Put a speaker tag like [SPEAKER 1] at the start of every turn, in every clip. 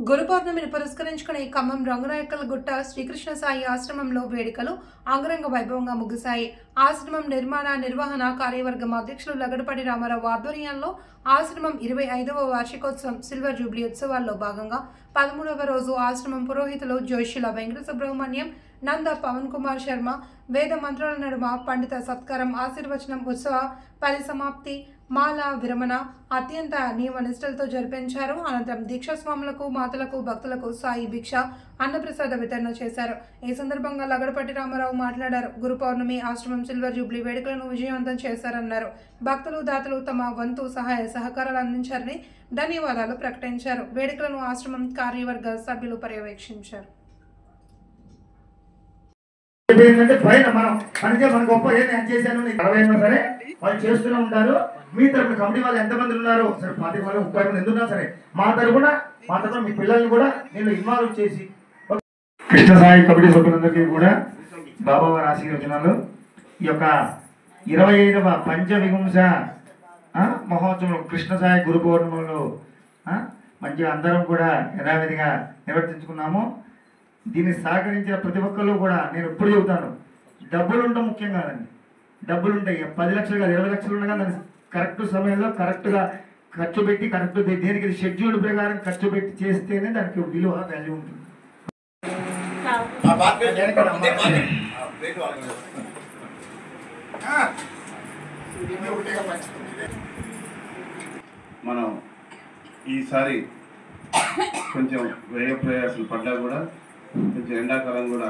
[SPEAKER 1] గురు పౌర్ణమిని పురస్కరించుకుని ఖమ్మం రంగనాయకలగుట్ట శ్రీకృష్ణ సాయి ఆశ్రమంలో వేడుకలు అంగరంగ వైభవంగా ముగిశాయి. ఆశ్రమం నిర్మాణ నిర్వహణ కార్యవర్గం అధ్యక్షులు లగడపాటి రామారావు ఆధ్వర్యంలో ఆశ్రమం 25వ వార్షికోత్సవం సిల్వర్ జూబ్లీ ఉత్సవాల్లో భాగంగా 13వ రోజు ఆశ్రమం పురోహితులు జోషుల వెంకట సుబ్రహ్మణ్యం, నంద పవన్ కుమార్ శర్మ వేద మంత్రాల నడుమ పండిత సత్కారం, ఆశీర్వచనం, ఉత్సవ పరిసమాప్తి, మాల విరమణ అత్యంత నియమ నిష్టలతో జరిపించారు. అనంతరం దీక్షాస్వాములకు, మాతలకు, భక్తులకు సాయి భిక్ష, అన్నప్రసాద వితరణ చేశారు. ఈ సందర్భంగా లగడపాటి రామారావు మాట్లాడారు. గురు పౌర్ణమి ఆశ్రమం సిల్వర్ జూబ్లీ వేడుకలను విజయవంతం చేశారన్నారు. భక్తులు, దాతలు తమ వంతు సహాయ సహకారాలు అందించారని ధన్యవాదాలు ప్రకటించారు. వేడుకలను ఆశ్రమం కార్యవర్గ సభ్యులు పర్యవేక్షించారు.
[SPEAKER 2] మన గొప్ప ఏం చేశాను 60 సరే వాళ్ళు చేస్తూనే ఉంటారు. మీ తరపున కమిటీ వాళ్ళు ఎంతమంది ఉన్నారు సరే 10 మంది 30 మంది ఎందుకున్నా సరే మా తరపున మీ పిల్లల్ని కూడా నేను ఇన్వాల్వ్ చేసి కృష్ణ సాయి కమిటీ సభ్యులందరికీ కూడా బాబావారి ఆశీర్వచనాలు. ఈ యొక్క 25వ పంచవింశ మహోత్సవం కృష్ణ సాయి గురు పౌర్ణమిలో మంచిగా అందరం కూడా యథావిధిగా నిర్వర్తించుకున్నాము. దీన్ని సహకరించిన ప్రతి ఒక్కళ్ళు కూడా నేను ఎప్పుడు చెబుతాను, డబ్బులు ఉండడం ముఖ్యం కాదండి. డబ్బులు ఉంటాయి 10 లక్షలు కాదు 20 లక్షలు ఉండగా దాన్ని కరెక్ట్ సమయంలో కరెక్ట్గా ఖర్చు పెట్టి కరెక్ట్ దేనికి షెడ్యూల్ ప్రకారం ఖర్చు పెట్టి చేస్తేనే దానికి విలువ వాల్యూ ఉంటుంది.
[SPEAKER 3] మనం ఈసారి కొంచెం వ్యయ ప్రయాసాలు పడ్డా కూడా కొంచెం ఎండాకాలం కూడా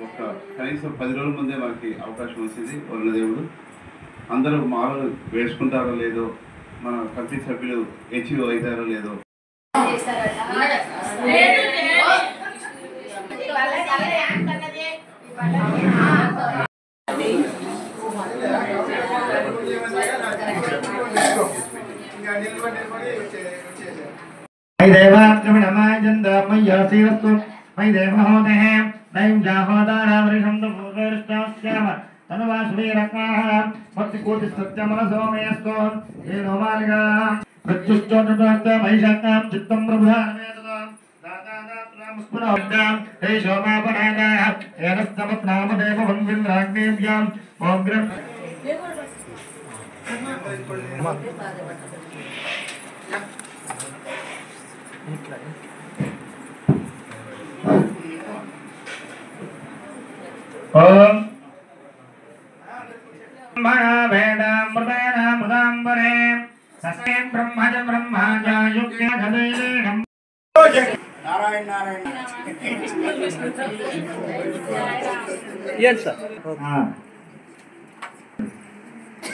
[SPEAKER 3] ఒక కనీసం 10 రోజుల ముందే మనకి అవకాశం వచ్చింది. వరుణదేవుడు అందరూ మాలలు వేసుకుంటారో లేదో, మన కమిటీ సభ్యులు హెచ్ఓ అవుతారో లేదో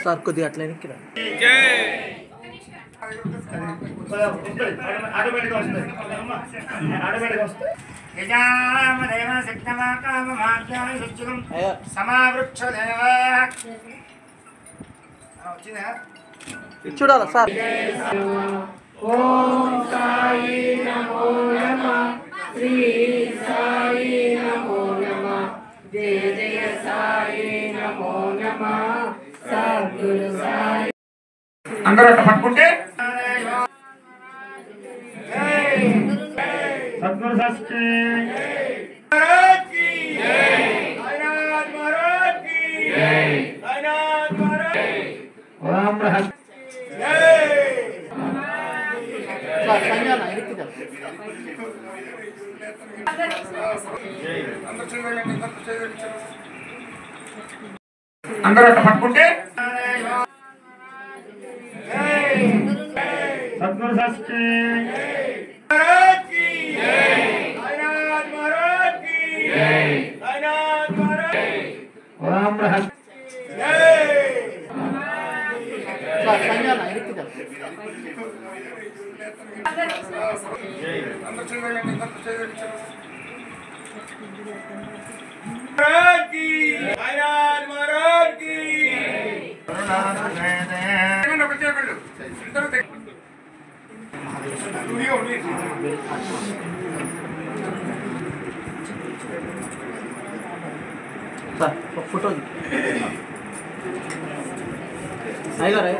[SPEAKER 4] సార్ కొద్దిగా అట్లా చూడాలా సార్.
[SPEAKER 5] ఓం సాయి నమో నమః, శ్రీ సాయి నమో నమః, జయ జయ సాయి నమో నమః, సద్గురు సాయి.
[SPEAKER 2] అందరూ అట్లా పట్టుకుంటే సద్గురు షష్ఠి అందరూ అట్లా పట్టుకుంటే సద్గురు షష్ఠి
[SPEAKER 4] फोटो आएगा रे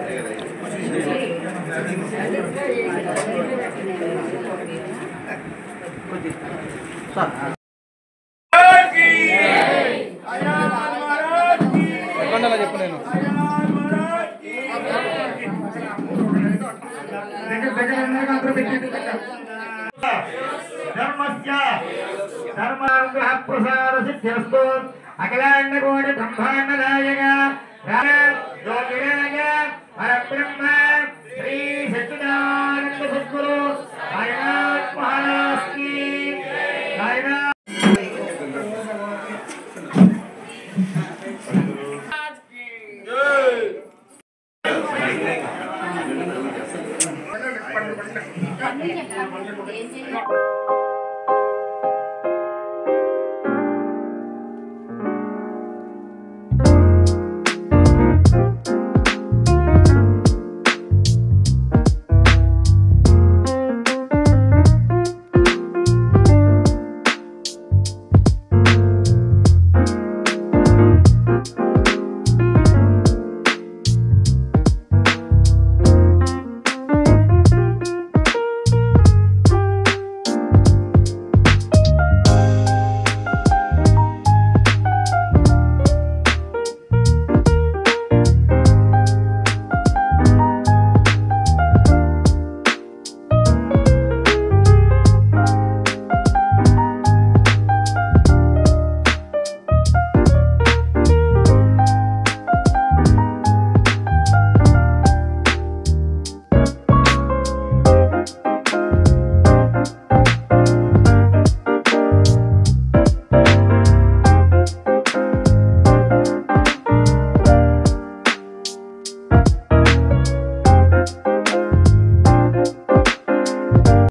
[SPEAKER 4] సార్ ఎక్కడ చెప్పు నేను
[SPEAKER 2] ప్రసాద సిద్ధ్యస్తు అఖిలాండ కోటి బ్రహ్మాండ నాయక యోగిరాజ పరబ్రహ్మ శ్రీ సచ్చిదానంద సద్గురు సాయినాథ్ మహారాజ్ కి సాయినాథ్
[SPEAKER 5] జై